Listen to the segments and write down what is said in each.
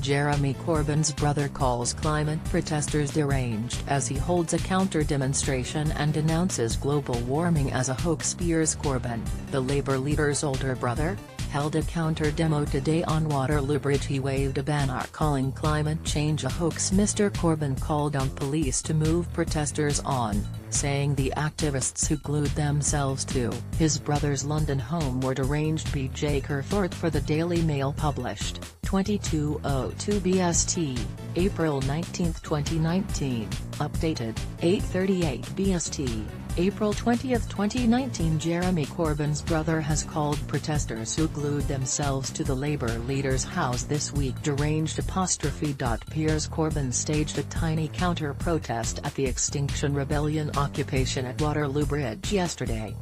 Jeremy Corbyn's brother calls climate protesters deranged as he holds a counter-demonstration and denounces global warming as a hoax. Piers Corbyn, the Labour leader's older brother, held a counter-demo today on Waterloo Bridge. He waved a banner calling climate change a hoax. Mr Corbyn called on police to move protesters on, saying the activists who glued themselves to his brother's London home were deranged. B.J. Kerforth for the Daily Mail published, 22:02 BST, April 19, 2019, updated, 8:38 BST, April 20, 2019. Jeremy Corbyn's brother has called protesters who glued themselves to the Labour leader's house this week deranged. Piers Corbyn staged a tiny counter-protest at the Extinction Rebellion occupation at Waterloo Bridge yesterday.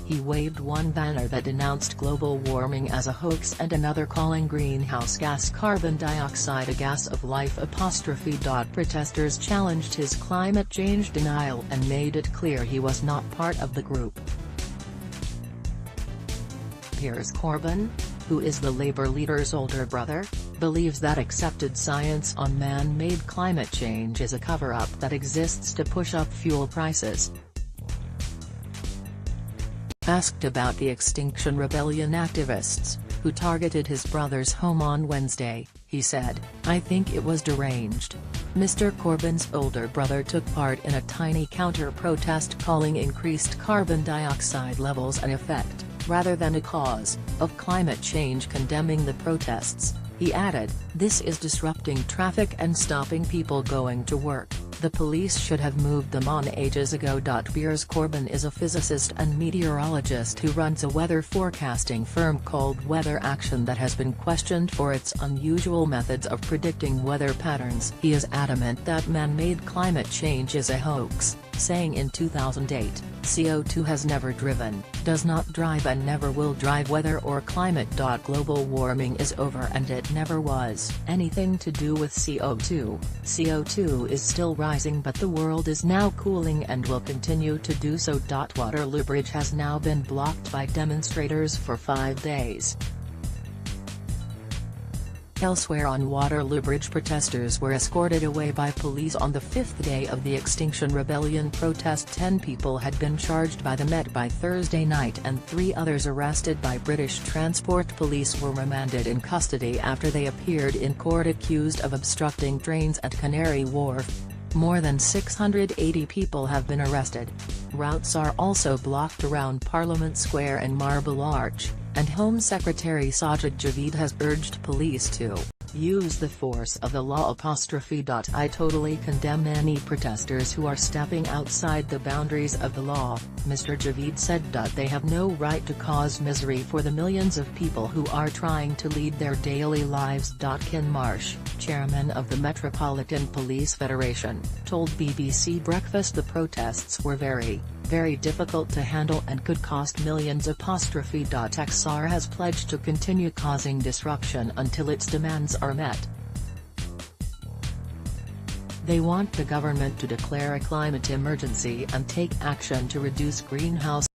He waved one banner that denounced global warming as a hoax and another calling greenhouse gas carbon dioxide a gas of life. Protesters challenged his climate change denial and made it clear he was not part of the group. Piers Corbyn, who is the Labour leader's older brother, believes that accepted science on man-made climate change is a cover-up that exists to push up fuel prices. Asked about the Extinction Rebellion activists, who targeted his brother's home on Wednesday, he said, "I think it was deranged." Mr Corbyn's older brother took part in a tiny counter-protest calling increased carbon dioxide levels an effect, rather than a cause, of climate change. Condemning the protests, he added, "This is disrupting traffic and stopping people going to work. The police should have moved them on ages ago." Piers Corbyn is a physicist and meteorologist who runs a weather forecasting firm called Weather Action that has been questioned for its unusual methods of predicting weather patterns. He is adamant that man-made climate change is a hoax, saying in 2008, "CO2 has never driven, does not drive and never will drive weather or climate. Global warming is over and it never was anything to do with CO2. CO2 is still rising but the world is now cooling and will continue to do so." Waterloo Bridge has now been blocked by demonstrators for 5 days. Elsewhere on Waterloo Bridge, protesters were escorted away by police on the 5th day of the Extinction Rebellion protest. 10 people had been charged by the Met by Thursday night and 3 others arrested by British Transport Police were remanded in custody after they appeared in court accused of obstructing trains at Canary Wharf. More than 680 people have been arrested. Routes are also blocked around Parliament Square and Marble Arch, and Home Secretary Sajid Javid has urged police to use the force of the law. "I totally condemn any protesters who are stepping outside the boundaries of the law," Mr Javid said. "They have no right to cause misery for the millions of people who are trying to lead their daily lives." Ken Marsh, chairman of the Metropolitan Police Federation, told BBC Breakfast the protests were very difficult to handle and could cost millions. XR has pledged to continue causing disruption until its demands are met. They want the government to declare a climate emergency and take action to reduce greenhouse